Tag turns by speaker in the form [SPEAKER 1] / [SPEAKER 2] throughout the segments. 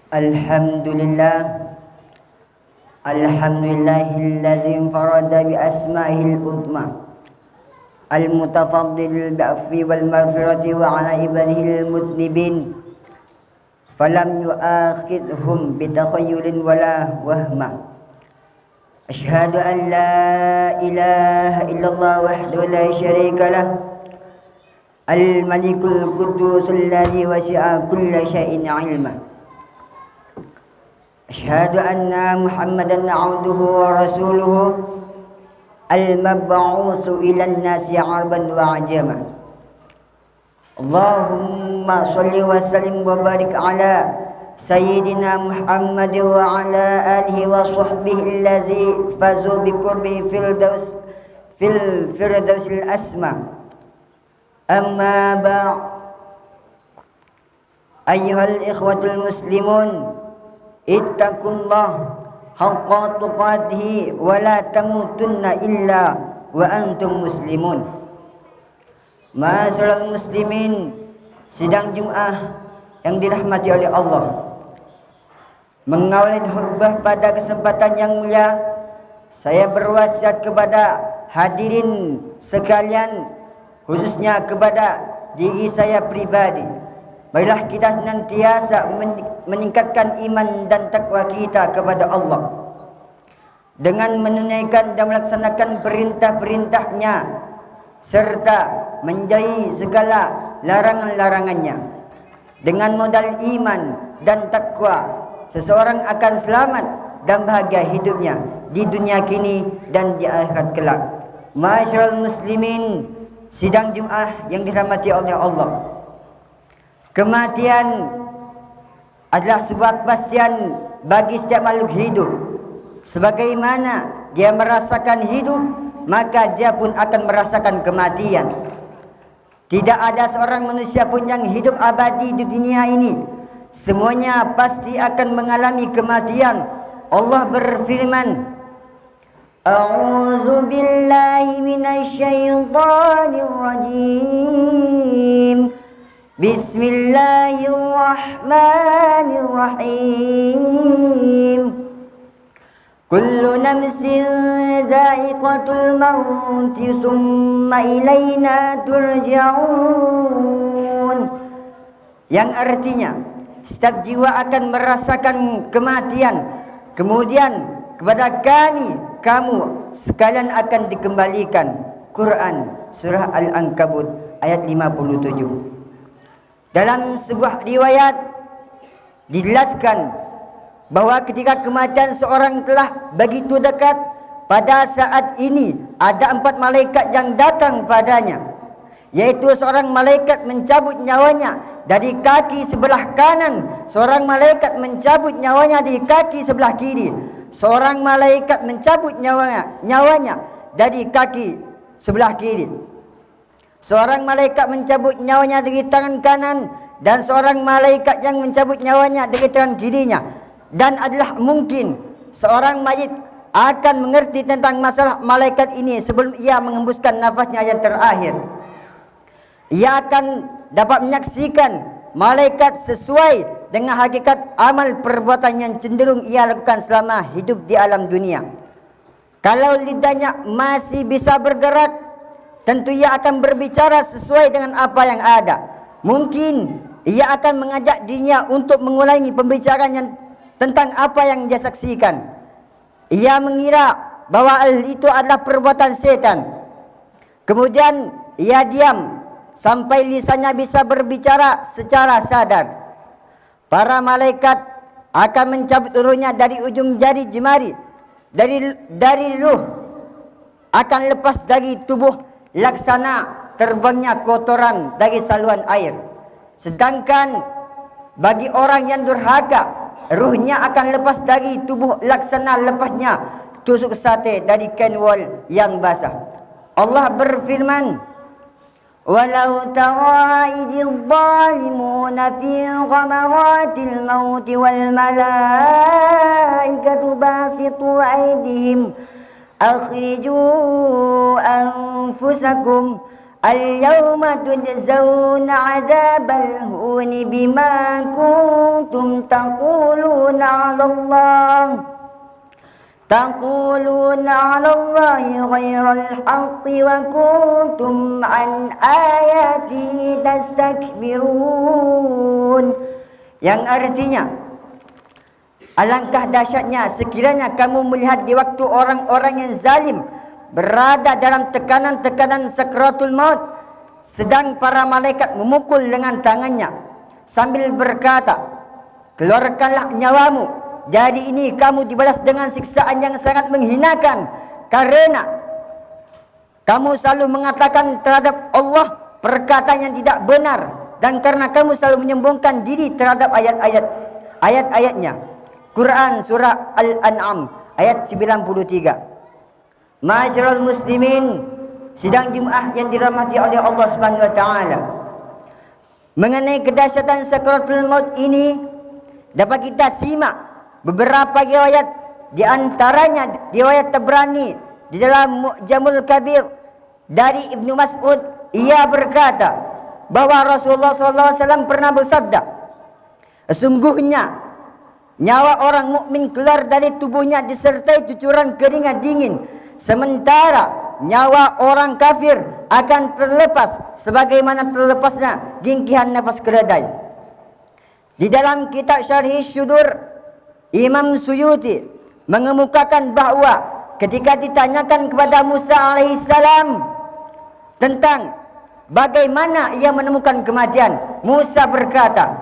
[SPEAKER 1] Alhamdulillah, alhamdulillahilladzi farada bi asma'ihil udma al-mutafaddil bi'afwi wal maghfirati wa ala ibadihil mudnibin falam yu'akhidhum bi takhayyulin wala wahma. Ashhadu an la ilaha illallah wahdahu la syarika lah al-malikul quddus alladzi wasi'a kulla syai'in 'ilma. Asyhadu anna Muhammadan 'abduhu wa rasuluhu al-mab'utsu ilan nasi 'araban wa 'ajama. Allahumma shalli wa sallim wa barik ala sayyidina Muhammad wa ala alihi wa sahbihi allazi fazu bi qurbi fil firdausil asma. Amma ba'd. Ayyuhal ikhwatul muslimun, ittaqullah haqqa tuqatih wa la tamutunna illa wa antum muslimun. Ma'asyiral muslimin, sidang Jumat yang dirahmati oleh Allah. Mengawali khutbah pada kesempatan yang mulia, saya berwasiat kepada hadirin sekalian, khususnya kepada diri saya pribadi, marilah kita senantiasa meningkatkan iman dan takwa kita kepada Allah dengan menunaikan dan melaksanakan perintah-perintahnya serta menjauhi segala larangan-larangannya. Dengan modal iman dan takwa, seseorang akan selamat dan bahagia hidupnya di dunia kini dan di akhirat kelak. Ma'asyiral muslimin, sidang Jumat yang dirahmati oleh Allah, kematian adalah sebuah kepastian bagi setiap makhluk hidup. Sebagaimana dia merasakan hidup, maka dia pun akan merasakan kematian. Tidak ada seorang manusia pun yang hidup abadi di dunia ini. Semuanya pasti akan mengalami kematian. Allah berfirman, A'udzu billahi minasy syaithanir rajim. Bismillahirrahmanirrahim. Kullu nafsin dha'iqatul maut tsumma ilaina turja'un. Yang artinya, setiap jiwa akan merasakan kematian, kemudian kepada kami, kamu sekalian akan dikembalikan. Quran surah Al-Ankabut ayat 57. Dalam sebuah riwayat dijelaskan bahwa ketika kematian seorang telah begitu dekat, pada saat ini ada 4 malaikat yang datang padanya, yaitu seorang malaikat mencabut nyawanya dari kaki sebelah kanan, seorang malaikat mencabut nyawanya dari kaki sebelah kiri, seorang malaikat mencabut nyawanya dari kaki sebelah kiri, seorang malaikat mencabut nyawanya dari tangan kanan, dan seorang malaikat yang mencabut nyawanya dari tangan kirinya. Dan adalah mungkin seorang mayit akan mengerti tentang masalah malaikat ini sebelum ia mengembuskan nafasnya yang terakhir. Ia akan dapat menyaksikan malaikat sesuai dengan hakikat amal perbuatan yang cenderung ia lakukan selama hidup di alam dunia. Kalau lidahnya masih bisa bergerak, tentu ia akan berbicara sesuai dengan apa yang ada. Mungkin ia akan mengajak dirinya untuk mengulangi pembicaraan yang tentang apa yang dia saksikan. Ia mengira bahwa itu adalah perbuatan setan. Kemudian ia diam sampai lisannya bisa berbicara secara sadar. Para malaikat akan mencabut ruhnya dari ujung jari jemari. Dari ruh akan lepas dari tubuh laksana terbangnya kotoran dari saluran air. Sedangkan bagi orang yang durhaka, ruhnya akan lepas dari tubuh laksana lepasnya tusuk sate dari kain wol yang basah. Allah berfirman, Walau tara idil zalimuna fi ghamaratil maut wal malaikatu basitu aydihim akhriju anfusakum Al-yawma tujzauna 'adzabal huni bima kuntum taquluna 'ala Allahi ghairal haqqi wa kuntum an ayati tastakbirun. Yang artinya, alangkah dahsyatnya sekiranya kamu melihat di waktu orang-orang yang zalim berada dalam tekanan-tekanan sakratul maut, sedang para malaikat memukul dengan tangannya sambil berkata, keluarkanlah nyawamu. Jadi ini kamu dibalas dengan siksaan yang sangat menghinakan, karena kamu selalu mengatakan terhadap Allah perkataan yang tidak benar, dan karena kamu selalu menyombongkan diri terhadap ayat-ayatnya. Quran surah Al-An'am ayat 93. Ma'asyiral muslimin, sidang Jumaah yang dirahmati oleh Allah Subhanahu wa taala. Mengenai kedahsyatan sakaratul maut ini dapat kita simak beberapa riwayat, di antaranya riwayat Tabrani di dalam Mu'jamul Kabir dari Ibnu Mas'ud. Ia berkata bahwa Rasulullah SAW pernah bersabda, sesungguhnya nyawa orang mukmin keluar dari tubuhnya disertai cucuran keringat dingin, sementara nyawa orang kafir akan terlepas sebagaimana terlepasnya gingkihan nafas keledai. Di dalam kitab Syarhi Syudur, Imam Suyuti mengemukakan bahwa ketika ditanyakan kepada Musa alaihissalam tentang bagaimana ia menemukan kematian, Musa berkata,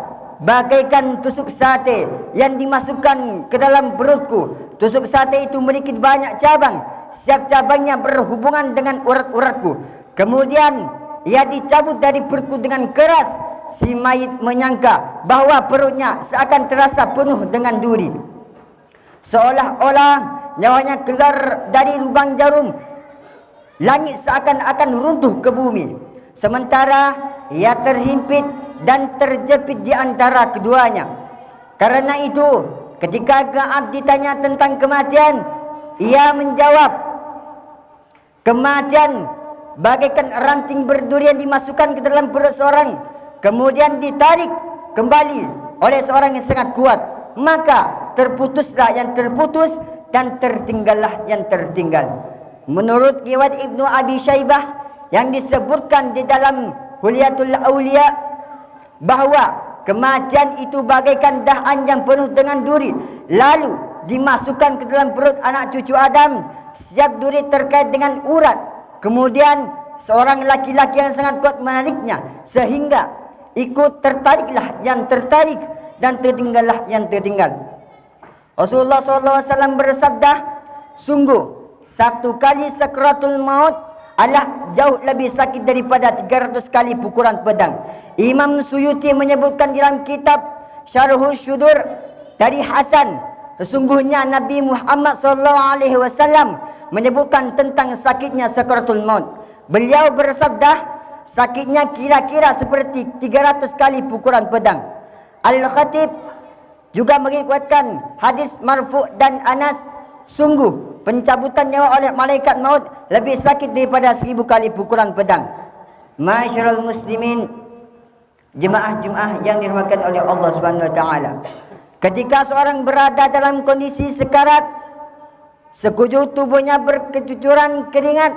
[SPEAKER 1] bagaikan tusuk sate yang dimasukkan ke dalam perutku. Tusuk sate itu memiliki banyak cabang, setiap cabangnya berhubungan dengan urat-uratku. Kemudian ia dicabut dari perutku dengan keras. Si mayit menyangka bahwa perutnya seakan terasa penuh dengan duri, seolah-olah nyawanya keluar dari lubang jarum. Langit seakan-akan runtuh ke bumi, sementara ia terhimpit dan terjepit di antara keduanya. Karena itu, ketika Ka'ab ditanya tentang kematian, ia menjawab, kematian bagaikan ranting berduri yang dimasukkan ke dalam perut seorang, kemudian ditarik kembali oleh seorang yang sangat kuat, maka terputuslah yang terputus dan tertinggallah yang tertinggal. Menurut riwayat Ibnu Abi Syaibah yang disebutkan di dalam Hulyatul Auliya, bahwa kematian itu bagaikan dahan yang penuh dengan duri, lalu dimasukkan ke dalam perut anak cucu Adam. Setiap duri terkait dengan urat, kemudian seorang laki-laki yang sangat kuat menariknya, sehingga ikut tertariklah yang tertarik dan tertinggallah yang tertinggal. Rasulullah SAW bersabda, sungguh satu kali sakratul maut adalah jauh lebih sakit daripada 300 kali pukulan pedang. Imam Suyuti menyebutkan dalam kitab Syarhul Syudur dari Hasan, sesungguhnya Nabi Muhammad SAW menyebutkan tentang sakitnya sakratul maut. Beliau bersabda, sakitnya kira-kira seperti 300 kali pukulan pedang. Al-Khatib juga meriwayatkan hadis marfu dan Anas, sungguh pencabutan nyawa oleh malaikat maut lebih sakit daripada 1000 kali pukulan pedang. Ma'asyiral muslimin, jemaah-jemaah yang dirahmati oleh Allah Subhanahu wa taala. Ketika seorang berada dalam kondisi sekarat, sekujur tubuhnya berkecucuran keringat,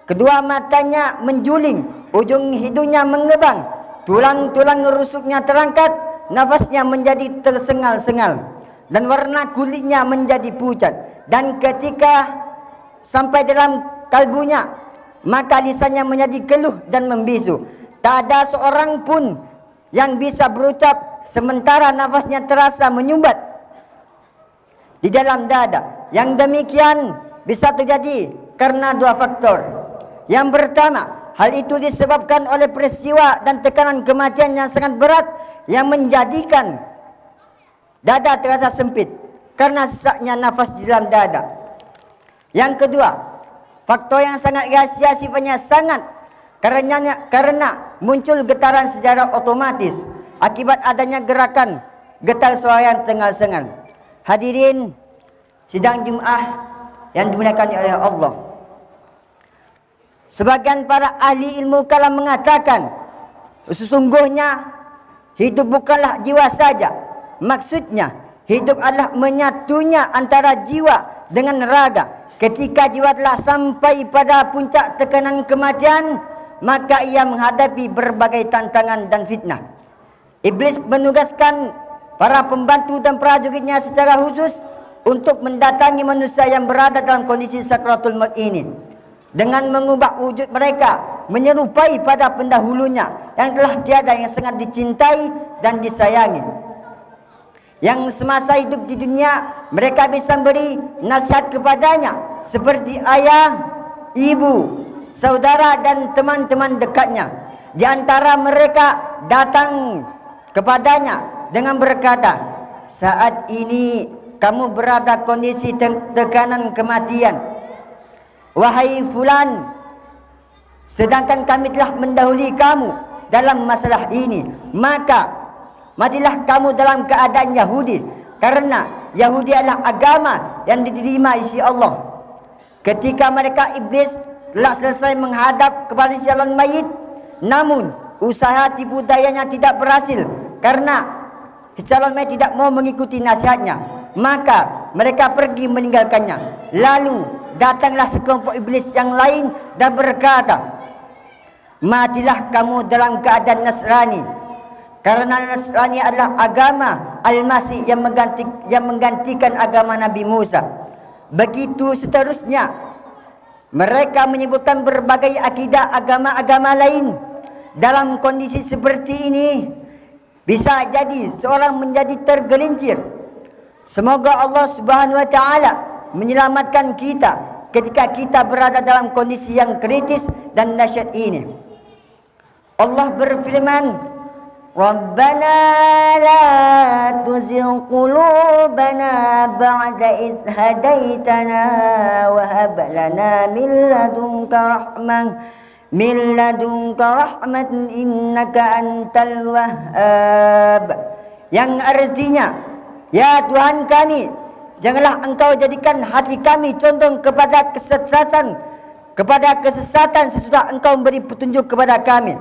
[SPEAKER 1] kedua matanya menjuling, ujung hidungnya mengebang, tulang-tulang rusuknya terangkat, nafasnya menjadi tersengal-sengal, dan warna kulitnya menjadi pucat. Dan ketika sampai dalam kalbunya, maka lisannya menjadi keluh dan membisu. Tak ada seorang pun yang bisa berucap, sementara nafasnya terasa menyumbat di dalam dada. Yang demikian bisa terjadi karena dua faktor. Yang pertama, hal itu disebabkan oleh peristiwa dan tekanan kematian yang sangat berat yang menjadikan dada terasa sempit karena sesaknya nafas di dalam dada. Yang kedua, faktor yang sangat rahasia sifatnya sangat karena muncul getaran secara otomatis akibat adanya gerakan getar suara yang tengal-sengal. Hadirin sidang Jumaah yang dimuliakan oleh Allah, Sebagian para ahli ilmu kalam mengatakan, sesungguhnya hidup bukanlah jiwa saja. Maksudnya, hidup adalah menyatunya antara jiwa dengan raga. Ketika jiwa telah sampai pada puncak tekanan kematian, maka ia menghadapi berbagai tantangan dan fitnah. Iblis menugaskan para pembantu dan prajuritnya secara khusus untuk mendatangi manusia yang berada dalam kondisi sakratul maut ini, dengan mengubah wujud mereka menyerupai pada pendahulunya yang telah tiada, yang sangat dicintai dan disayangi, yang semasa hidup di dunia mereka bisa beri nasihat kepadanya seperti ayah, ibu, saudara dan teman-teman dekatnya. Di antara mereka datang kepadanya dengan berkata, saat ini kamu berada kondisi tekanan kematian, wahai fulan, sedangkan kami telah mendahului kamu dalam masalah ini, maka matilah kamu dalam keadaan Yahudi, karena Yahudi adalah agama yang diterima isi Allah. Ketika mereka iblis telah selesai menghadap kepada calon mayit, namun usaha tipu dayanya tidak berhasil karena calon mayit tidak mau mengikuti nasihatnya, maka mereka pergi meninggalkannya. Lalu datanglah sekelompok iblis yang lain dan berkata, matilah kamu dalam keadaan Nasrani, karena Nasrani adalah agama Al-Masih yang menggantikan agama Nabi Musa. Begitu seterusnya. Mereka menyebutkan berbagai akidah agama-agama lain. Dalam kondisi seperti ini, bisa jadi seorang menjadi tergelincir. Semoga Allah Subhanahu wa taala menyelamatkan kita ketika kita berada dalam kondisi yang kritis dan dahsyat ini. Allah berfirman, Rabbana la tuzigh qulubana ba'da idh hadaitana wa hab lana min ladunka rahmatan innaka antal wahhab. Yang artinya, ya Tuhan kami, janganlah Engkau jadikan hati kami condong kepada kesesatan sesudah Engkau memberi petunjuk kepada kami,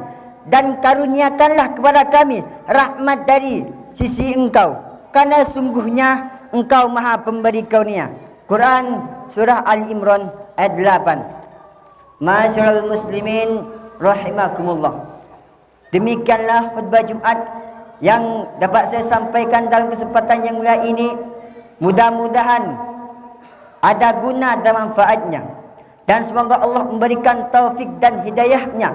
[SPEAKER 1] dan karuniakanlah kepada kami rahmat dari sisi Engkau, karena sungguhnya Engkau Maha Pemberi karunia. Quran Surah Ali Imran ayat 8. Ma'asyiral muslimin rahimakumullah. Demikianlah khutbah Jumat yang dapat saya sampaikan dalam kesempatan yang mulia ini. Mudah-mudahan ada guna dan manfaatnya, dan semoga Allah memberikan taufik dan hidayahnya,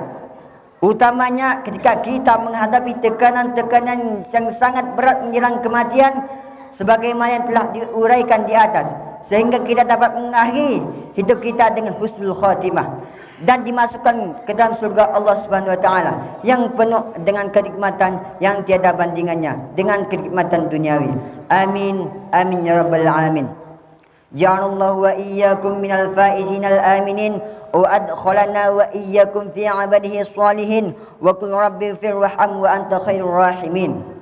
[SPEAKER 1] utamanya ketika kita menghadapi tekanan-tekanan yang sangat berat menjelang kematian, sebagaimana yang telah diuraikan di atas, sehingga kita dapat mengakhiri hidup kita dengan husnul khatimah dan dimasukkan ke dalam surga Allah Subhanahu wa taala yang penuh dengan kenikmatan yang tiada bandingannya, dengan kenikmatan duniawi. Amin amin ya rabbal alamin. Ja'alallahu wa iyyakum minal faizin al aminin wa adkhalana wa iyyakum fi 'ibadihi shalihin wa qul rabbi ighfir warham wa anta khairur rahimin.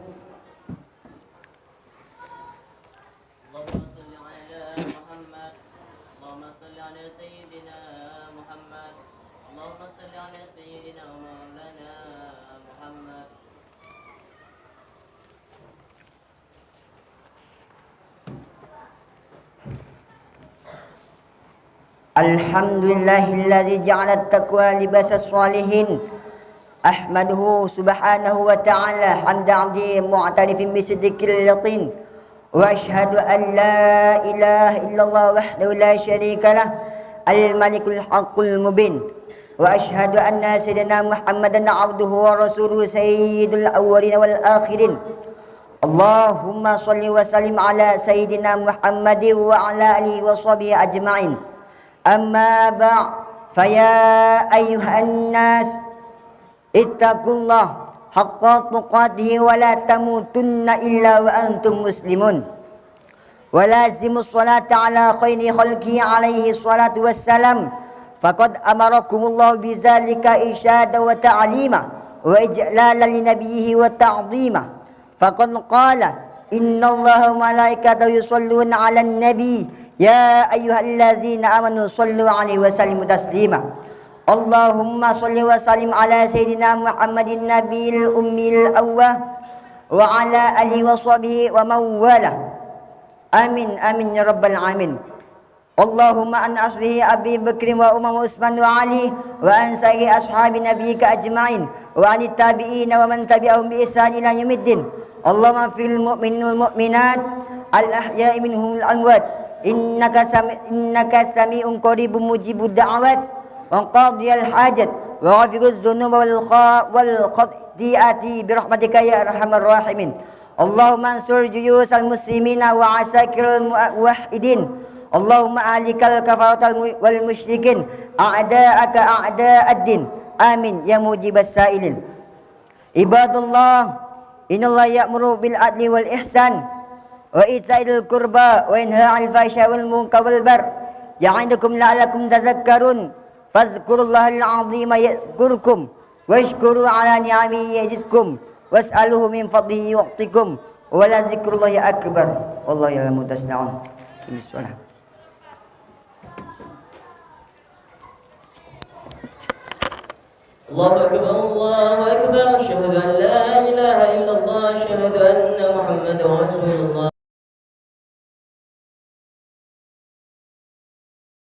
[SPEAKER 1] Alhamdulillahilladzi ja'ala at-taqwa libasas shalihin. Ahmaduhu subhanahu wa ta'ala hamda 'abdihi mu'tarifin bi sidqil yaqin. Wa asyhadu an la ilaha illallah wahdahu la syarika lah, al-malikul haqqul mubin. Wa asyhadu anna sayyidina Muhammadan 'abduhu wa rasuluhu sayyidul awwalin wal akhirin. Allahumma shalli wa sallim ala sayyidina Muhammadin wa ala alihi wa sahbihi ajma'in. Amma ba' faya ayyuhan nas ittaqullah haqqa tuqatih wa la tamutunna illa wa antum muslimun wa lazimus salata ala khairi khalqi alaihi salatu wassalam faqad amarakumullah bidzalika irsyada wa ta'lima wa ijlalan li nabiyhi wa ta'zima faqad qala innallaha wa malaikatahu yusholluna 'alan nabi ya ayyuhallazina amanu shallu 'alaihi wa sallimu taslima. Allahumma salli wa sallim ala sayyidina Muhammadin nabiyil ummil awwah wa ala alihi wa sahbihi wa mawala. Amin amin ya rabbal alamin. Allahumma an asbihi Abi Bakr wa Umar Utsman wa Ali wa an sairi ashabi nabiyyika ajma'in wa anit tabi'in wa man tabi'ahum bi ihsan ila yaumiddin. Allahumma fil mu'minin wal mu'minat al ahya'i minhum al amwat innaka sami'un qaribun mujibud da'awat wa qadiyal hajat wa ghafirudz dzunuba wal khati'ati bi rahmatika ya arhamar rahimin. Allahumma ansur juyusal muslimina wa asakirul muwahhidin. Allahumma ahlikal kafaratal wal musyrikin a'da'aka a'da'ad-din. Amin ya mujibas sa'ilin. Ibadullah, innallaha ya'muru bil adli wal ihsan wa ita'il qurba wa yanha 'anil fahsya'i wal munkari wal bar. Ya'idukum la'allakum tadhakkarun. Fadhkurullahal 'azima yadhkurkum washkuru 'ala ni'amihi yazidkum was'aluhu min fadlihi yu'tikum wa la dzikrullahi akbar. Wallahu ya'lamu tasna'un. Bismillah.
[SPEAKER 2] الله أكبر الله أكبر أشهد أن لا إله إلا الله أشهد أن محمدا رسول الله